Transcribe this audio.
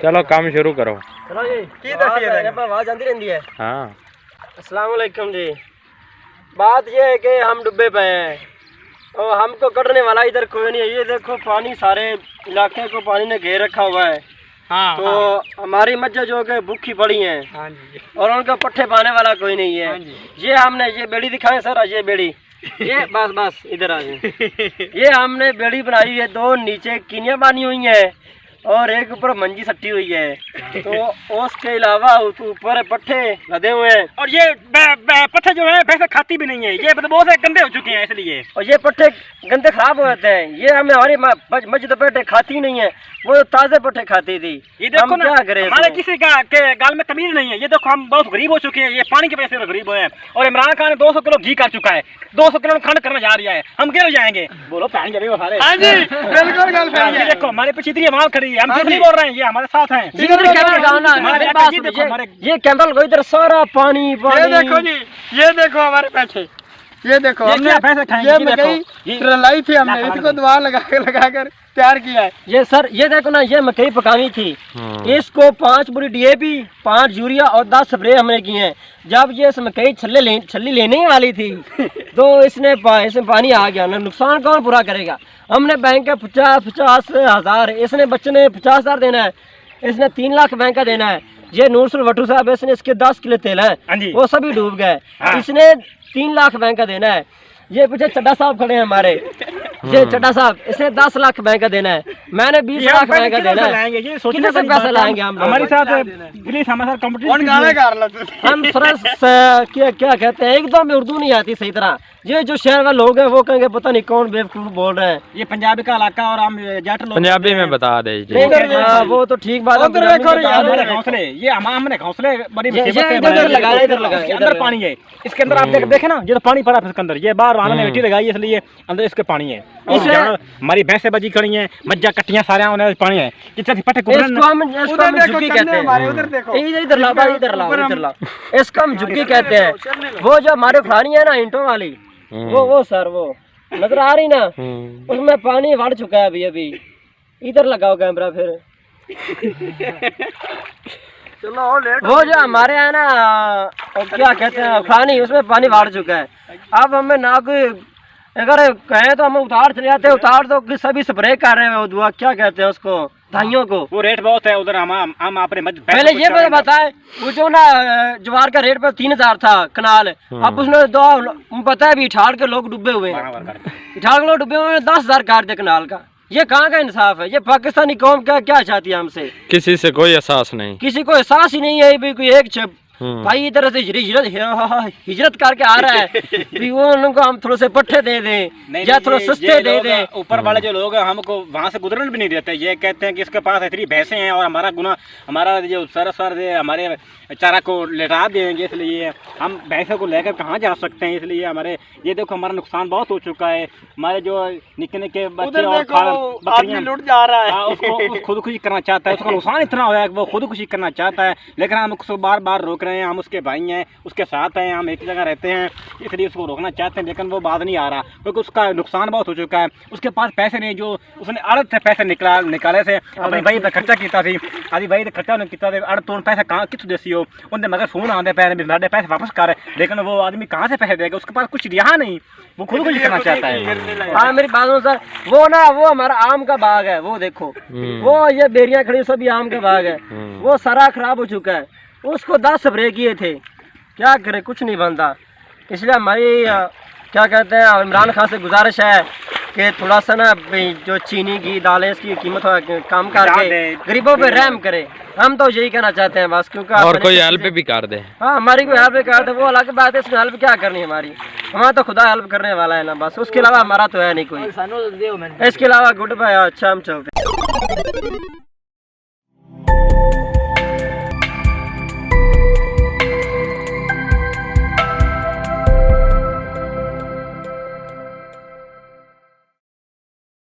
चलो काम शुरू करो। चलो जी की आवाज आती रहती है। हाँ अस्सलाम वालेकुम जी। बात ये है कि हम डूबे पे हैं और हमको कटने वाला इधर कोई नहीं है। ये देखो पानी सारे इलाके को पानी ने घेर रखा हुआ है। हाँ, तो हाँ। हमारी मज्जा जो है भूखी पड़ी हैं। हाँ जी। और उनको पट्टे पाने वाला कोई नहीं है। हाँ जी। ये हमने ये बेड़ी दिखाएं सर, ये बेड़ी ये बस इधर आ जाए। ये हमने बेड़ी बनाई है, दो नीचे किनियाँ बानी हुई हैं और एक ऊपर मंजी सट्टी हुई है। तो उसके अलावा ऊपर पट्टे लदे हुए हैं। और ये पट्टे जो है भैंस खाती भी नहीं है, ये मतलब बहुत से गंदे हो चुके हैं इसलिए। और ये पट्टे गंदे खराब हो जाते हैं। ये हमें हमारी मस्जिद पट्टे खाती नहीं है, वो ताज़े पट्टे खाती थी। ये देखो ना, क्या करें, हमारे किसी का के गाल में तमीज नहीं है। ये देखो हम बहुत गरीब हो चुके हैं, ये पानी की वजह से गरीब हुए हैं। और इमरान खान ने 200 किलो घी कर चुका है, 200 किलो खंड करना जा रहा है। हम गिर जाएंगे। बोलो फैन जब सारे। हाँ जी बिल्कुल गल फैन। ये देखो हमारे पीछे इतनी आवाज खड़ी है, हम कुछ नहीं बोल रहे हैं, ये हमारे साथ हैं। ये कैमरा को इधर सारा पानी। ये देखो जी, ये देखो हमारे पैसे, ये देखो हमने ये लाई थी, हमने इसको दुआ लगा कर तैयार किया है। ये सर ये देखो ना, ये मकई पकानी थी। इसको 5 बुरी DAP, 5 यूरिया और 10 स्प्रे हमने किए हैं। जब ये मकई छल्ली लेने ही वाली थी तो इसमें पानी आ गया ना, नुकसान कौन पूरा करेगा। हमने बैंक का 50,000, इसने बच्चे ने 50,000 देना है, इसने 3 लाख बैंक का देना है। ये नूरसुल वटू साहब इसने इसके 10 किलो तेल है, वो सभी डूब गए। इसने 3 लाख बैंक का देना है। ये पीछे चड्डा साहब खड़े हैं हमारे, ये चड्डा साहब, इसने 10 लाख बैंक का देना है, मैंने 20 लाख बैंक का देना है। कितने से पैसे लाएंगे हम? हमारे साथ प्लीज हमारे साथ कंपटीशन। हम क्या कहते हैं, एकदम में उर्दू नहीं आती सही तरह। ये जो शहर वाले लोग हैं वो कहेंगे पता नहीं कौन बेवकूफ बोल रहे हैं। ये पंजाबी का इलाका और हम जाट लोग पंजाबी में बता दीजिए। वो तो ठीक बात है। घोंसले, ये हमने घोंसले बड़ी अंदर पानी है इसके अंदर। आप देखे ना, ये तो पानी पड़ा इसके अंदर। ये बाहर वालों ने मिट्टी लगाई है इसलिए अंदर इसके पानी है। हमारी भैंसें बजी खड़ी हैं, मज्जा कट्टियां सारे पानी है। इसको हम झुग्गी कहते हैं। वो जो हमारे फलानी है ना ईंटों वाली, वो सर वो नजर आ रही ना, उसमें पानी बढ़ चुका है अभी। इधर लगाओ कैमरा फिर। चलो वो जो हमारे है ना, क्या कहते हैं फलानी, उसमें पानी बढ़ चुका है। अब हमें ना कोई अगर कहें तो हम उतार चले जाते हैं, उतार तो सभी स्प्रे कर रहे हैं। वो दुआ क्या कहते हैं उसको, धाइयों को। वो रेट बहुत है उधर। हम अपने पहले ये मुझे बताए, वो जो ना ज्वार का रेट पर 3,000 था कनाल, अब उसने पता है भी ठाड़ के लोग डूबे हुए हैं, ठाड़ के लोग डूबे हुए हैं, 10,000 काट दे कनाल का। ये कहाँ का इंसाफ है? ये पाकिस्तानी कौम क्या चाहती है हमसे? किसी से कोई एहसास नहीं, किसी को एहसास ही नहीं है भी। कोई एक भाई इधर से हिजरत करके आ रहा है भी, वो उनको हम थोड़े से पट्टे दे दें या थोड़े सस्ते दे दें। ऊपर वाले जो लोग हैं हमको वहाँ से गुजरने भी नहीं देते। ये कहते हैं कि इसके पास इतनी भैंसें हैं और हमारा जो सरसर हमारे चारा को लेटा देंगे, इसलिए हम भैंसों को लेकर कहाँ जा सकते हैं। इसलिए हमारे ये देखो हमारा नुकसान बहुत हो चुका है। हमारे जो निक्के निक्के बच्चे और बकरियां लुट जा रहा है, उसको खुदकुशी करना चाहता है। उसका नुकसान इतना हुआ है कि वो खुदकुशी करना चाहता है, लेकिन हम उसको बार बार रोक रहे हैं। हम उसके भाई हैं, उसके साथ हैं, हम एक जगह रहते हैं, इसलिए उसको रोकना चाहते हैं, लेकिन वो बात नहीं आ रहा क्योंकि उसका नुकसान बहुत हो चुका है। उसके पास पैसे नहीं, जो उसने अड़द से पैसे निकाले से अपने भाई पर खर्चा किया थी। आदि भाई ने खर्चा किया, अड़द तो पैसे कहाँ किस देसी हो उनके मगर फोन आते पैसे मेरे पैसे वापस कर, लेकिन वो आदमी कहाँ से पैसे देगा? उसके पास कुछ रहा नहीं, वो खुद कुछ करना चाहता है। हाँ मेरी बात सुनो सर, वो ना वो हमारा आम का बाग है, वो देखो वो ये बेरियां खड़ी सभी आम का बाग है, वो सारा खराब हो चुका है। उसको 10 स्प्रे किए थे, क्या करे, कुछ नहीं बनता। इसलिए हमारी क्या कहते हैं इमरान खान से गुजारिश है कि थोड़ा सा ना जो चीनी की दालें इसकी कीमत कम करके गरीबों पे रहम करे। हम तो यही कहना चाहते हैं बस, क्योंकि और कोई हेल्प भी कर दे। हाँ हमारी कोई हेल्प कर दे वो अलग बात है, इसमें हेल्प क्या करनी हमारी, हमारा तो खुदा हेल्प करने वाला है ना बस, उसके अलावा हमारा तो है नहीं कोई। इसके अलावा गुड बाय, अच्छा हम चलते हैं।